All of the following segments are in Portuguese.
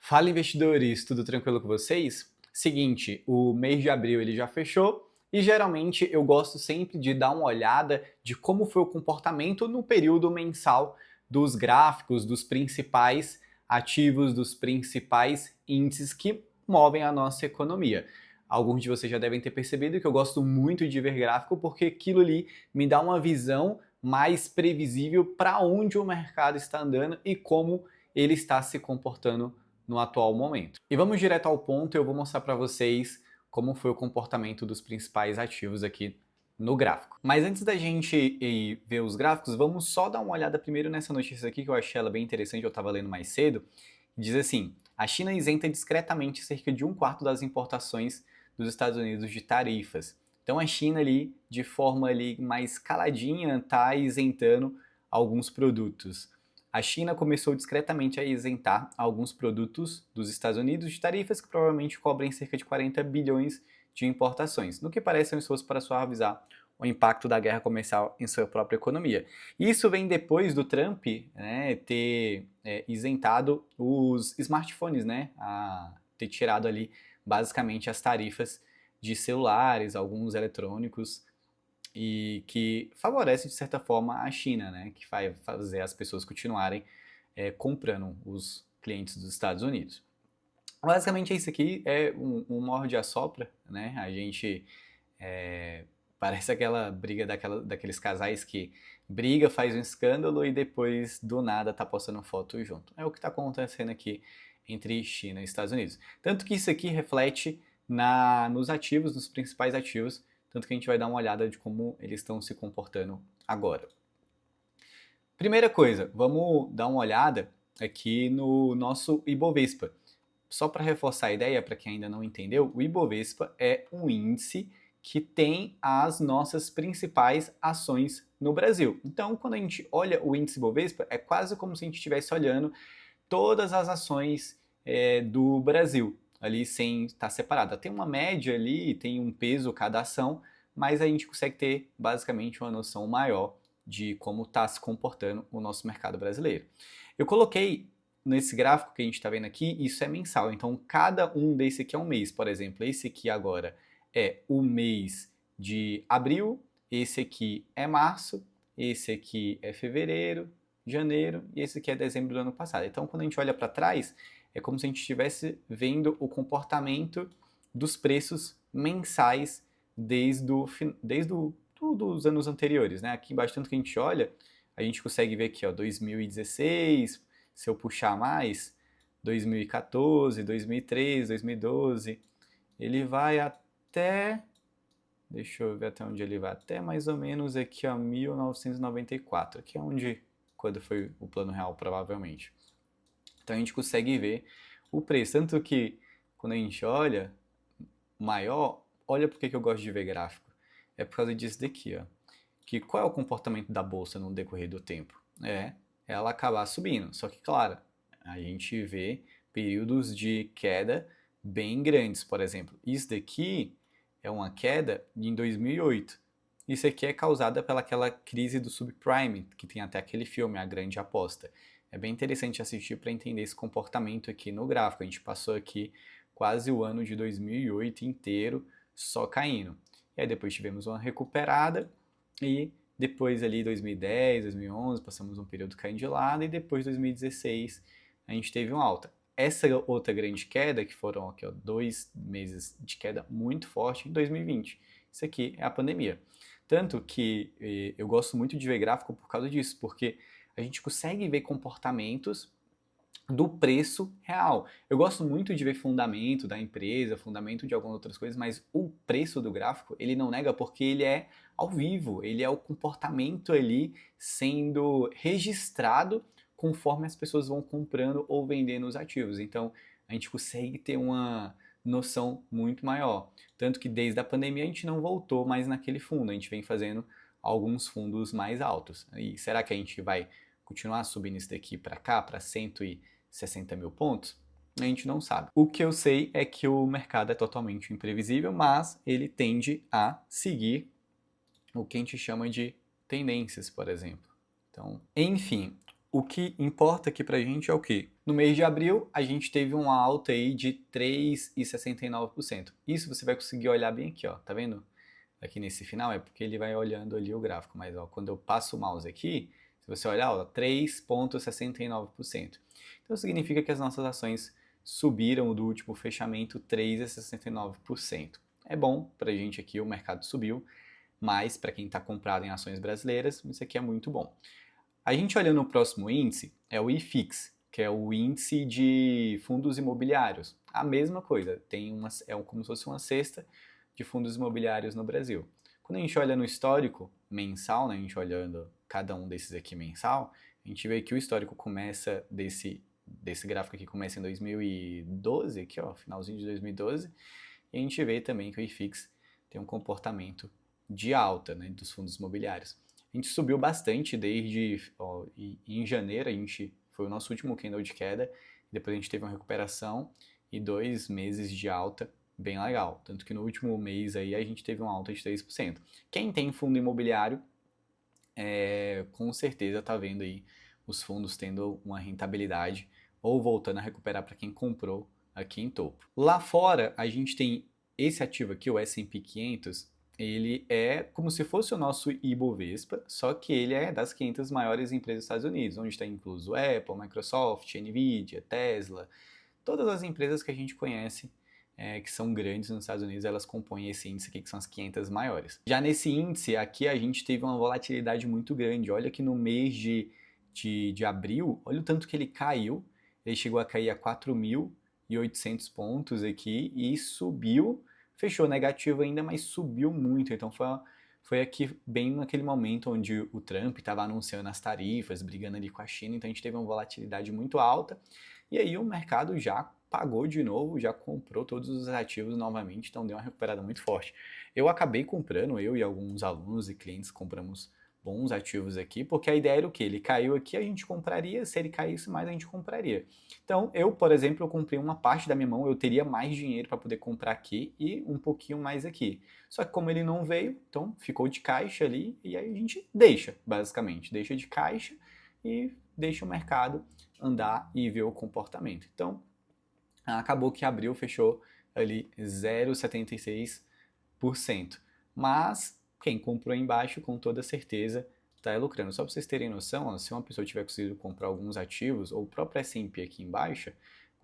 Fala, investidores, tudo tranquilo com vocês? Seguinte, o mês de abril ele já fechou e geralmente eu gosto sempre de dar uma olhada de como foi o comportamento no período mensal dos gráficos dos principais ativos, dos principais índices que movem a nossa economia. Alguns de vocês já devem ter percebido que eu gosto muito de ver gráfico porque aquilo ali me dá uma visão mais previsível para onde o mercado está andando e como ele está se comportando no atual momento. E vamos direto ao ponto, eu vou mostrar para vocês como foi o comportamento dos principais ativos aqui no gráfico. Mas antes da gente ir ver os gráficos, vamos só dar uma olhada primeiro nessa notícia aqui que eu achei ela bem interessante, eu estava lendo mais cedo. Diz assim: a China isenta discretamente cerca de um quarto das importações dos Estados Unidos de tarifas. Então a China ali, de forma ali mais caladinha, está isentando alguns produtos. A China começou discretamente a isentar alguns produtos dos Estados Unidos de tarifas que provavelmente cobrem cerca de 40 bilhões de importações, no que parece um esforço para suavizar o impacto da guerra comercial em sua própria economia. Isso vem depois do Trump, né, ter isentado os smartphones, né, ter tirado ali basicamente as tarifas de celulares, alguns eletrônicos, e que favorece de certa forma a China, né, que vai fazer as pessoas continuarem comprando os clientes dos Estados Unidos. Basicamente isso aqui é um morde-a-sopra, né? A gente parece aquela briga daqueles casais que briga, faz um escândalo e depois do nada tá postando foto junto. É o que está acontecendo aqui entre China e Estados Unidos. Tanto que isso aqui reflete nos ativos, nos principais ativos, tanto que a gente vai dar uma olhada de como eles estão se comportando agora. Primeira coisa, vamos dar uma olhada aqui no nosso Ibovespa. Só para reforçar a ideia, para quem ainda não entendeu, o Ibovespa é um índice que tem as nossas principais ações no Brasil. Então, quando a gente olha o índice Ibovespa, é quase como se a gente estivesse olhando todas as ações do Brasil, ali sem estar separada. Tem uma média ali, tem um peso cada ação, mas a gente consegue ter basicamente uma noção maior de como está se comportando o nosso mercado brasileiro. Eu coloquei nesse gráfico que a gente está vendo aqui, isso é mensal. Então, cada um desse aqui é um mês. Por exemplo, esse aqui agora é o mês de abril, esse aqui é março, esse aqui é fevereiro, janeiro e esse aqui é dezembro do ano passado. Então, quando a gente olha para trás, é como se a gente estivesse vendo o comportamento dos preços mensais desde dos anos anteriores, né? Aqui embaixo, tanto que a gente olha, a gente consegue ver aqui, ó, 2016, se eu puxar mais, 2014, 2013, 2012, ele vai até, deixa eu ver até onde ele vai, até mais ou menos aqui, ó, 1994, que é onde, quando foi o Plano Real, provavelmente. Então a gente consegue ver o preço, tanto que quando a gente olha maior, olha por que eu gosto de ver gráfico. É por causa disso daqui, ó. Que qual é o comportamento da bolsa no decorrer do tempo? É ela acabar subindo. Só que, claro, a gente vê períodos de queda bem grandes. Por exemplo, isso daqui é uma queda em 2008. Isso aqui é causada pelaquela crise do subprime, que tem até aquele filme, A Grande Aposta. É bem interessante assistir para entender esse comportamento aqui no gráfico. A gente passou aqui quase o ano de 2008 inteiro só caindo. E aí depois tivemos uma recuperada e depois ali 2010, 2011 passamos um período caindo de lado e depois 2016 a gente teve uma alta. Essa outra grande queda, que foram aqui, ó, 2 meses de queda muito forte em 2020. Isso aqui é a pandemia. Tanto que eu gosto muito de ver gráfico por causa disso, porque a gente consegue ver comportamentos do preço real. Eu gosto muito de ver fundamento da empresa, fundamento de algumas outras coisas, mas o preço do gráfico, ele não nega porque ele é ao vivo, ele é o comportamento ali sendo registrado conforme as pessoas vão comprando ou vendendo os ativos. Então, a gente consegue ter uma noção muito maior. Tanto que desde a pandemia a gente não voltou mais naquele fundo, a gente vem fazendo alguns fundos mais altos. E será que a gente vai continuar subindo isso daqui para cá, para 160 mil pontos? A gente não sabe. O que eu sei é que o mercado é totalmente imprevisível, mas ele tende a seguir o que a gente chama de tendências, por exemplo. Então, enfim, O que importa aqui pra gente é o quê? No mês de abril, a gente teve uma alta aí de 3,69%. Isso você vai conseguir olhar bem aqui, ó, tá vendo? Aqui nesse final é porque ele vai olhando ali o gráfico, mas ó, quando eu passo o mouse aqui, se você olhar, ó, 3,69%. Então significa que as nossas ações subiram do último fechamento 3,69%. É bom pra gente aqui, o mercado subiu, mas para quem está comprado em ações brasileiras, isso aqui é muito bom. A gente olhando o próximo índice é o IFIX, que é o índice de fundos imobiliários. A mesma coisa, como se fosse uma cesta de fundos imobiliários no Brasil. Quando a gente olha no histórico mensal, né, a gente olhando cada um desses aqui mensal, a gente vê que o histórico começa desse gráfico aqui começa em 2012, aqui ó, finalzinho de 2012, e a gente vê também que o IFIX tem um comportamento de alta, né, dos fundos imobiliários. A gente subiu bastante desde em janeiro, a gente foi o nosso último candle de queda, depois a gente teve uma recuperação e 2 meses de alta bem legal. Tanto que no último mês aí a gente teve uma alta de 3%. Quem tem fundo imobiliário, com certeza está vendo aí os fundos tendo uma rentabilidade ou voltando a recuperar para quem comprou aqui em topo. Lá fora, a gente tem esse ativo aqui, o S&P 500, ele é como se fosse o nosso Ibovespa, só que ele é das 500 maiores empresas dos Estados Unidos, onde está incluso Apple, Microsoft, Nvidia, Tesla, todas as empresas que a gente conhece que são grandes nos Estados Unidos, elas compõem esse índice aqui, que são as 500 maiores. Já nesse índice, aqui a gente teve uma volatilidade muito grande. Olha que no mês de abril, olha o tanto que ele caiu. Ele chegou a cair a 4.800 pontos aqui e subiu, fechou negativo ainda, mas subiu muito. Então foi aqui bem naquele momento onde o Trump estava anunciando as tarifas, brigando ali com a China, então a gente teve uma volatilidade muito alta. E aí o mercado já pagou de novo, já comprou todos os ativos novamente, então deu uma recuperada muito forte. Eu acabei comprando, eu e alguns alunos e clientes compramos bons ativos aqui, porque a ideia era o quê? Ele caiu aqui, a gente compraria, se ele caísse mais, a gente compraria. Então, eu, por exemplo, eu comprei uma parte da minha mão, eu teria mais dinheiro para poder comprar aqui e um pouquinho mais aqui. Só que como ele não veio, então ficou de caixa ali, e aí a gente deixa, basicamente, deixa de caixa e deixa o mercado andar e ver o comportamento. Então, acabou que abril fechou ali 0,76%. Mas quem comprou embaixo, com toda certeza, está lucrando. Só para vocês terem noção, ó, se uma pessoa tiver conseguido comprar alguns ativos, ou o próprio S&P aqui embaixo,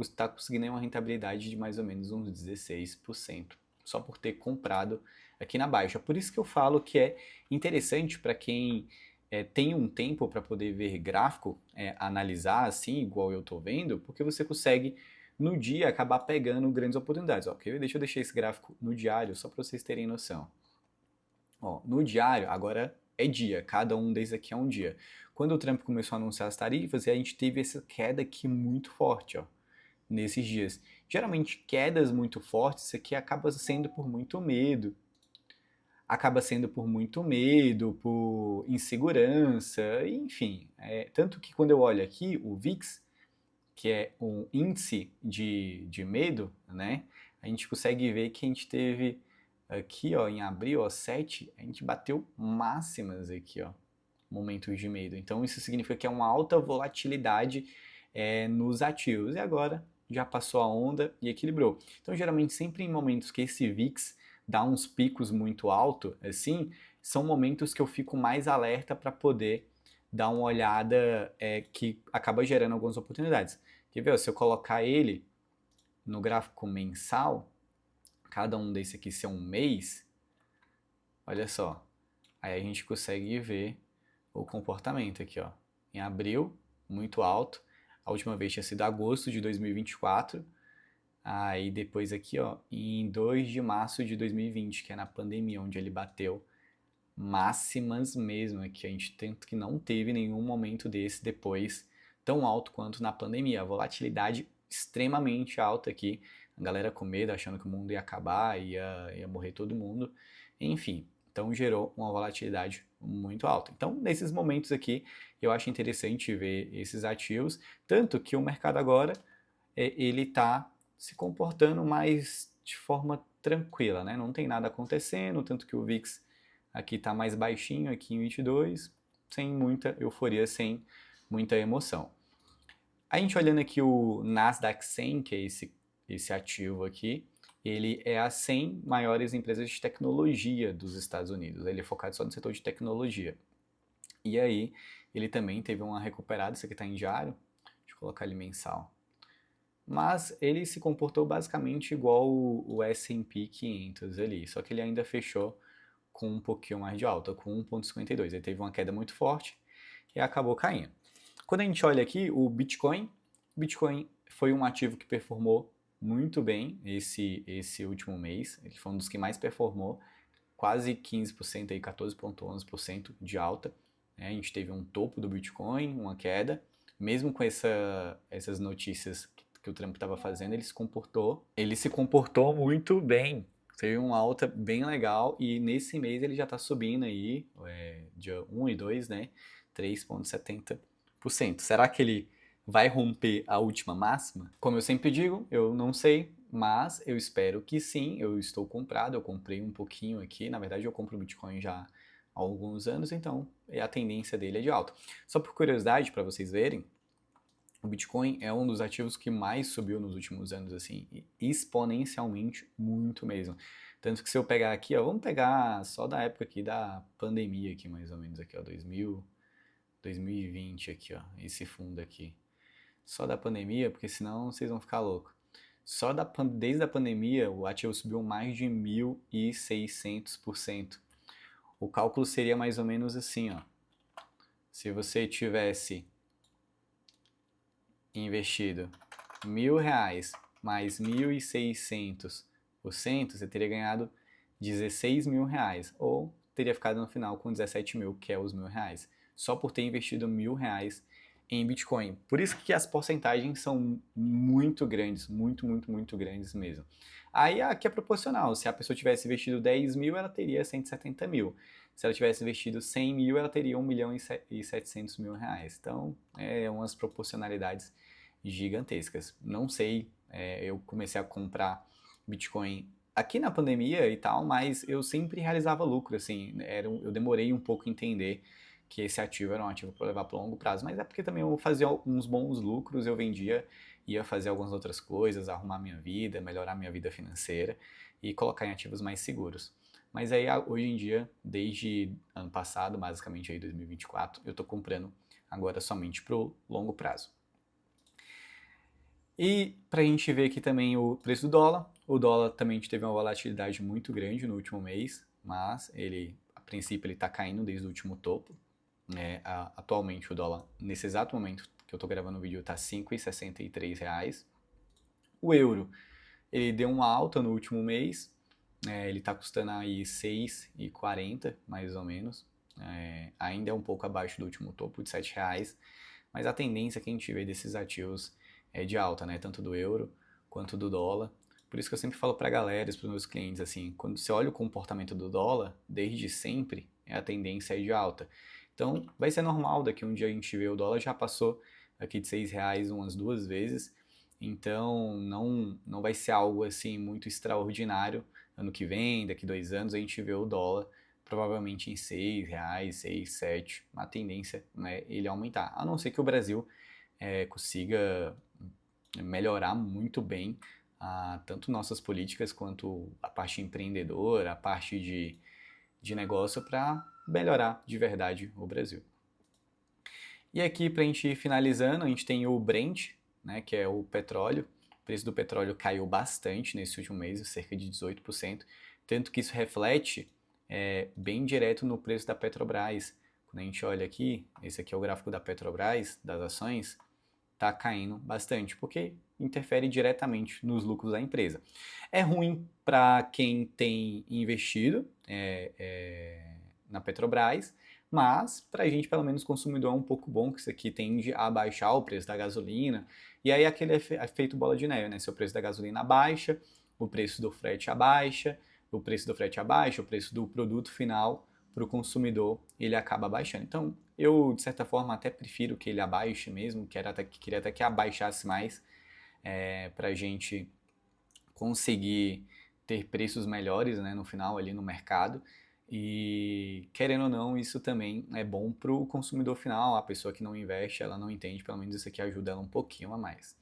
está conseguindo uma rentabilidade de mais ou menos uns 16%, só por ter comprado aqui na baixa. Por isso que eu falo que é interessante para quem tem um tempo para poder ver gráfico, analisar assim, igual eu estou vendo, porque você consegue no dia acabar pegando grandes oportunidades. Ó, deixa eu deixar esse gráfico no diário só para vocês terem noção. Ó, no diário, agora é dia, cada um desses aqui é um dia. Quando o Trump começou a anunciar as tarifas, a gente teve essa queda aqui muito forte, ó, nesses dias. Geralmente, quedas muito fortes, isso aqui acaba sendo por muito medo. Acaba sendo por muito medo, por insegurança, enfim. Tanto que quando eu olho aqui, o VIX, que é um índice de medo, né? A gente consegue ver que a gente teve aqui, ó, em abril, ó, 7, a gente bateu máximas aqui, ó, momentos de medo. Então isso significa que é uma alta volatilidade nos ativos. E agora já passou a onda e equilibrou. Então geralmente sempre em momentos que esse VIX dá uns picos muito alto, assim, são momentos que eu fico mais alerta para poder dar uma olhada que acaba gerando algumas oportunidades. Quer ver? Se eu colocar ele no gráfico mensal, cada um desse aqui ser um mês, olha só, aí a gente consegue ver o comportamento aqui, ó. Em abril, muito alto, a última vez tinha sido agosto de 2024, aí depois aqui, ó, em 2 de março de 2020, que é na pandemia, onde ele bateu máximas mesmo, que a gente tanto que não teve nenhum momento desse depois tão alto quanto na pandemia. A volatilidade extremamente alta aqui, a galera com medo, achando que o mundo ia acabar, ia morrer todo mundo, enfim. Então gerou uma volatilidade muito alta. Então, nesses momentos aqui, eu acho interessante ver esses ativos, tanto que o mercado agora ele está se comportando mais de forma tranquila, né? Não tem nada acontecendo, tanto que o VIX aqui está mais baixinho, aqui em 22, sem muita euforia, sem muita emoção. A gente olhando aqui o Nasdaq 100, que é esse ativo aqui, ele é as 100 maiores empresas de tecnologia dos Estados Unidos. Ele é focado só no setor de tecnologia. E aí, ele também teve uma recuperada, isso aqui está em diário, deixa eu colocar ele mensal. Mas ele se comportou basicamente igual o S&P 500 ali, só que ele ainda fechou com um pouquinho mais de alta, com 1,52. Ele teve uma queda muito forte e acabou caindo. Quando a gente olha aqui o Bitcoin foi um ativo que performou muito bem esse último mês. Ele foi um dos que mais performou, quase 15%, aí 14,11% de alta. A gente teve um topo do Bitcoin, uma queda. Mesmo com essas notícias que o Trump estava fazendo, ele se comportou muito bem. Teve uma alta bem legal e nesse mês ele já está subindo aí, dia 1 e 2, né? 3,70%. Será que ele vai romper a última máxima? Como eu sempre digo, eu não sei, mas eu espero que sim. Eu estou comprado, eu comprei um pouquinho aqui. Na verdade, eu compro Bitcoin já há alguns anos, então a tendência dele é de alta. Só por curiosidade, para vocês verem, o Bitcoin é um dos ativos que mais subiu nos últimos anos, assim, exponencialmente, muito mesmo. Tanto que se eu pegar aqui, ó, vamos pegar só da época aqui da pandemia aqui, mais ou menos aqui, ó, 2020 aqui, ó, esse fundo aqui. Só da pandemia, porque senão vocês vão ficar loucos. Desde a pandemia, o ativo subiu mais de 1.600%. O cálculo seria mais ou menos assim, ó. Se você tivesse investido R$1.000 mais 1.600%, você teria ganhado R$16.000, ou teria ficado no final com 17 mil, que é os R$1.000, só por ter investido R$1.000 em Bitcoin. Por isso que as porcentagens são muito grandes, muito grandes mesmo. Aí aqui é proporcional, se a pessoa tivesse investido 10 mil, ela teria 170 mil. Se ela tivesse investido 100 mil, ela teria 1.700.000 reais. Então, é umas proporcionalidades gigantescas. Não sei, eu comecei a comprar Bitcoin aqui na pandemia e tal, mas eu sempre realizava lucro, assim, eu demorei um pouco a entender que esse ativo era um ativo para levar para longo prazo, mas é porque também eu fazia uns bons lucros, eu vendia, ia fazer algumas outras coisas, arrumar minha vida, melhorar minha vida financeira e colocar em ativos mais seguros. Mas aí hoje em dia, desde ano passado, basicamente aí 2024, eu estou comprando agora somente para o longo prazo. E para a gente ver aqui também o preço do dólar, o dólar também teve uma volatilidade muito grande no último mês, mas a princípio ele está caindo desde o último topo. Atualmente o dólar, nesse exato momento que eu estou gravando o vídeo, está R$ 5,63. O euro, ele deu uma alta no último mês, ele está custando aí R$ 6,40 mais ou menos. Ainda é um pouco abaixo do último topo de R$ 7, mas a tendência que a gente vê desses ativos é de alta, né? Tanto do euro quanto do dólar. Por isso que eu sempre falo para a galera, para os meus clientes, assim, quando você olha o comportamento do dólar, desde sempre, a tendência é de alta. Então, vai ser normal, daqui um dia a gente vê o dólar já passou aqui de R$ 6 umas 2 vezes, então não vai ser algo assim muito extraordinário. Ano que vem, daqui 2 anos, a gente vê o dólar provavelmente em R$ 6, 6, 7, a tendência é ele aumentar, a não ser que o Brasil consiga melhorar muito bem tanto nossas políticas quanto a parte empreendedora, a parte de negócio para melhorar de verdade o Brasil. E aqui, para a gente ir finalizando, a gente tem o Brent, né, que é o petróleo. O preço do petróleo caiu bastante nesse último mês, cerca de 18%, tanto que isso reflete bem direto no preço da Petrobras. Quando a gente olha aqui, esse aqui é o gráfico da Petrobras, das ações, está caindo bastante, porque interfere diretamente nos lucros da empresa. É ruim para quem tem investido na Petrobras, mas para a gente, pelo menos consumidor, é um pouco bom, que isso aqui tende a baixar o preço da gasolina, e aí aquele efeito bola de neve, né? Se o preço da gasolina baixa, o preço do frete abaixa, o preço do frete abaixa, o preço do produto final para o consumidor, ele acaba baixando. Então, eu, de certa forma, até prefiro que ele abaixe mesmo, queria até que abaixasse mais, para a gente conseguir ter preços melhores, né, no final ali no mercado. E, querendo ou não, isso também é bom para o consumidor final, a pessoa que não investe, ela não entende, pelo menos isso aqui ajuda ela um pouquinho a mais.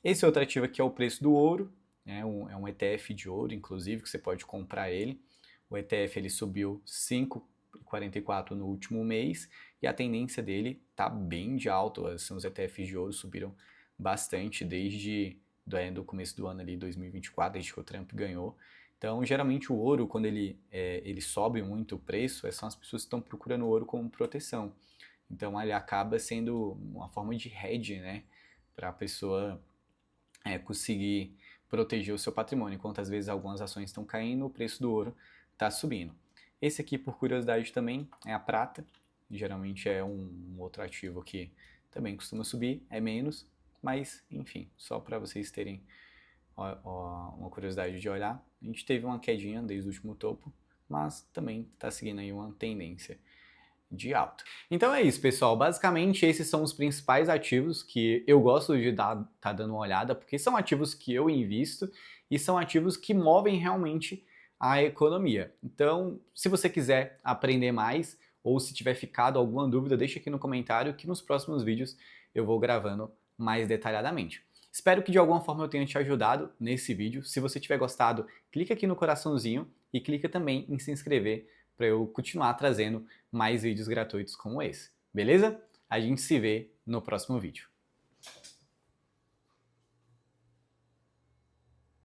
Esse outro ativo aqui é o preço do ouro, né? É um ETF de ouro, inclusive, que você pode comprar ele. O ETF ele subiu 5,44 no último mês e a tendência dele está bem de alta. Assim, os ETFs de ouro subiram bastante desde do começo do ano ali, 2024, desde que o Trump ganhou. Então, geralmente o ouro, quando ele sobe muito o preço, são as pessoas que estão procurando o ouro como proteção. Então, ele acaba sendo uma forma de hedge, né? Para a pessoa conseguir proteger o seu patrimônio. Enquanto às vezes algumas ações estão caindo, o preço do ouro está subindo. Esse aqui, por curiosidade também, é a prata. Geralmente é um outro ativo que também costuma subir, é menos, mas enfim, só para vocês terem uma curiosidade de olhar. A gente teve uma quedinha desde o último topo, mas também está seguindo aí uma tendência de alta. Então é isso, pessoal. Basicamente, esses são os principais ativos que eu gosto de tá dando uma olhada, porque são ativos que eu invisto e são ativos que movem realmente a economia. Então, se você quiser aprender mais ou se tiver ficado alguma dúvida, deixa aqui no comentário que nos próximos vídeos eu vou gravando mais detalhadamente. Espero que de alguma forma eu tenha te ajudado nesse vídeo. Se você tiver gostado, clica aqui no coraçãozinho e clica também em se inscrever para eu continuar trazendo mais vídeos gratuitos como esse, beleza? A gente se vê no próximo vídeo.